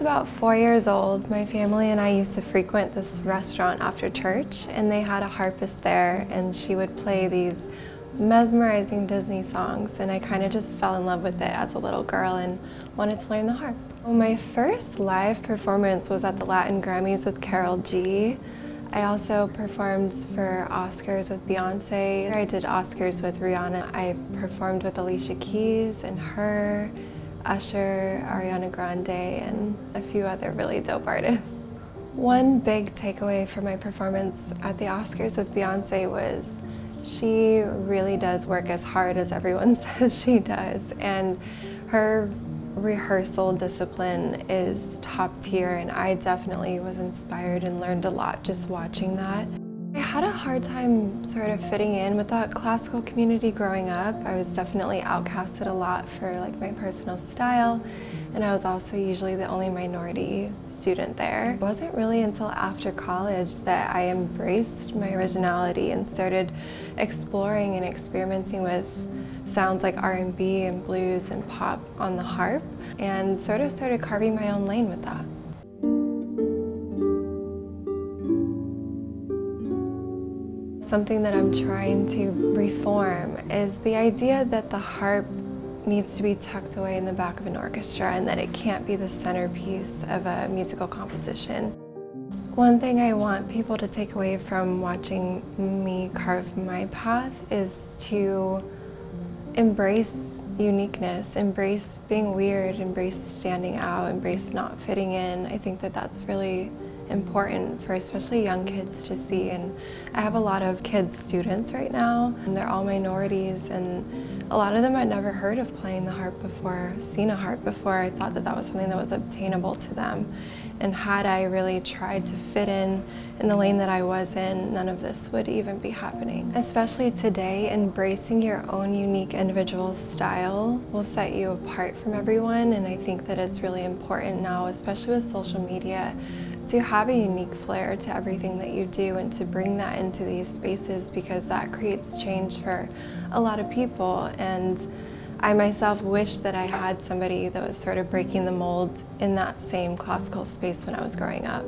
was about 4 years old, my family and I used to frequent this restaurant after church, and they had a harpist there, and she would play these mesmerizing Disney songs, and I kind of just fell in love with it as a little girl and wanted to learn the harp. Well, my first live performance was at the Latin Grammys with Carol G. I also performed for Oscars with Beyoncé. I did Oscars with Rihanna. I performed with Alicia Keys and her, Usher, Ariana Grande, and a few other really dope artists. One big takeaway from my performance at the Oscars with Beyoncé was she really does work as hard as everyone says she does, and her rehearsal discipline is top tier, and I definitely was inspired and learned a lot just watching that. I had a hard time sort of fitting in with the classical community growing up. I was definitely outcasted a lot for my personal style, and I was also usually the only minority student there. It wasn't really until after college that I embraced my originality and started exploring and experimenting with sounds like R&B and blues and pop on the harp, and sort of started carving my own lane with that. Something that I'm trying to reform is the idea that the harp needs to be tucked away in the back of an orchestra and that it can't be the centerpiece of a musical composition. One thing I want people to take away from watching me carve my path is to embrace uniqueness, embrace being weird, embrace standing out, embrace not fitting in. I think that that's really important for especially young kids to see, and I have a lot of kids students right now, and they're all minorities, and a lot of them had never heard of playing the harp before, seen a harp before. I thought that that was something that was obtainable to them, and had I really tried to fit in the lane that I was in, none of this would even be happening. Especially today, embracing your own unique individual style will set you apart from everyone, and I think that it's really important now, especially with social media, to have a unique flair to everything that you do and to bring that into these spaces, because that creates change for a lot of people. And I myself wish that I had somebody that was sort of breaking the mold in that same classical space when I was growing up.